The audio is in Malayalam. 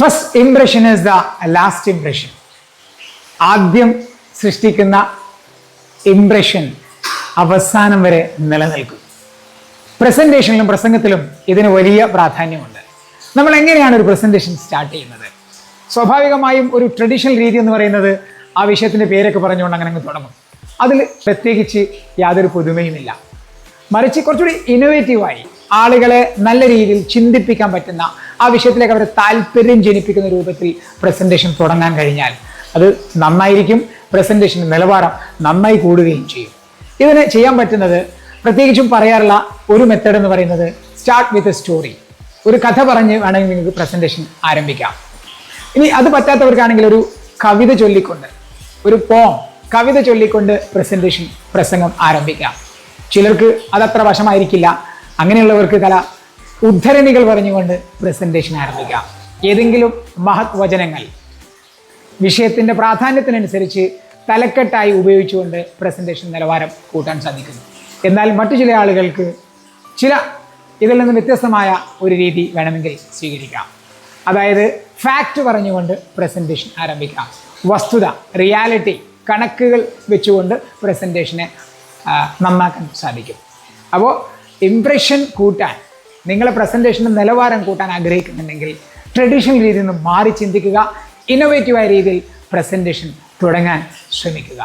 First impression is the last impression. ആദ്യം സൃഷ്ടിക്കുന്ന ഇംപ്രഷൻ അവസാനം വരെ നിലനിൽക്കും. പ്രസന്റേഷനിലും പ്രസംഗത്തിലും ഇതിന് വലിയ പ്രാധാന്യമുണ്ട്. നമ്മൾ എങ്ങനെയാണ് ഒരു പ്രസന്റേഷൻ സ്റ്റാർട്ട് ചെയ്യുന്നത്? സ്വാഭാവികമായും ഒരു ട്രഡീഷണൽ രീതി എന്ന് പറയുന്നത് ആ വിഷയത്തിൻ്റെ പേരൊക്കെ പറഞ്ഞുകൊണ്ട് അങ്ങനെ തുടങ്ങും. അതിൽ പ്രത്യേകിച്ച് യാതൊരു പുതുമയുമില്ല. മറിച്ച് കുറച്ചുകൂടി ഇന്നോവേറ്റീവായി ആളുകളെ നല്ല രീതിയിൽ ചിന്തിപ്പിക്കാൻ പറ്റുന്ന, ആ വിഷയത്തിലേക്ക് അവരെ താല്പര്യം ജനിപ്പിക്കുന്ന രൂപത്തിൽ പ്രസന്റേഷൻ തുടങ്ങാൻ കഴിഞ്ഞാൽ അത് നന്നായിരിക്കും. പ്രസന്റേഷൻ്റെ നിലവാരം നന്നായി കൂടുകയും ചെയ്യും. ഇതിന് ചെയ്യാൻ പറ്റുന്നത്, പ്രത്യേകിച്ചും പറയാറുള്ള ഒരു മെത്തേഡ് എന്ന് പറയുന്നത് സ്റ്റാർട്ട് വിത്ത് എ സ്റ്റോറി. ഒരു കഥ പറഞ്ഞ് വേണമെങ്കിൽ നിങ്ങൾക്ക് പ്രസന്റേഷൻ ആരംഭിക്കാം. ഇനി അത് പറ്റാത്തവർക്കാണെങ്കിൽ ഒരു കവിത ചൊല്ലിക്കൊണ്ട്, ഒരു കവിത ചൊല്ലിക്കൊണ്ട് പ്രസംഗം ആരംഭിക്കാം. ചിലർക്ക് അതത്ര വശമായിരിക്കില്ല. അങ്ങനെയുള്ളവർക്ക് ഉദ്ധരണികൾ പറഞ്ഞുകൊണ്ട് പ്രസന്റേഷൻ ആരംഭിക്കാം. ഏതെങ്കിലും മഹത് വചനങ്ങൾ വിഷയത്തിൻ്റെ പ്രാധാന്യത്തിനനുസരിച്ച് തലക്കെട്ടായി ഉപയോഗിച്ചുകൊണ്ട് പ്രസന്റേഷൻ നിലവാരം കൂട്ടാൻ സാധിക്കുന്നു. എന്നാൽ മറ്റു ചില ആളുകൾക്ക് ഇതിൽ നിന്ന് വ്യത്യസ്തമായ ഒരു രീതി വേണമെങ്കിൽ സ്വീകരിക്കാം. അതായത് ഫാക്റ്റ് പറഞ്ഞുകൊണ്ട് പ്രസന്റേഷൻ ആരംഭിക്കാം. വസ്തുത, റിയാലിറ്റി, കണക്കുകൾ വെച്ചുകൊണ്ട് പ്രസന്റേഷനെ നന്നാക്കാൻ സാധിക്കും. അപ്പോൾ ഇംപ്രഷൻ കൂട്ടാൻ, നിങ്ങളെ പ്രസന്റേഷൻ്റെ നിലവാരം കൂട്ടാൻ ആഗ്രഹിക്കുന്നുണ്ടെങ്കിൽ ട്രഡീഷണൽ രീതിയിൽ നിന്ന് മാറി ചിന്തിക്കുക. ഇന്നോവേറ്റീവായ രീതിയിൽ പ്രസന്റേഷൻ തുടങ്ങാൻ ശ്രമിക്കുക.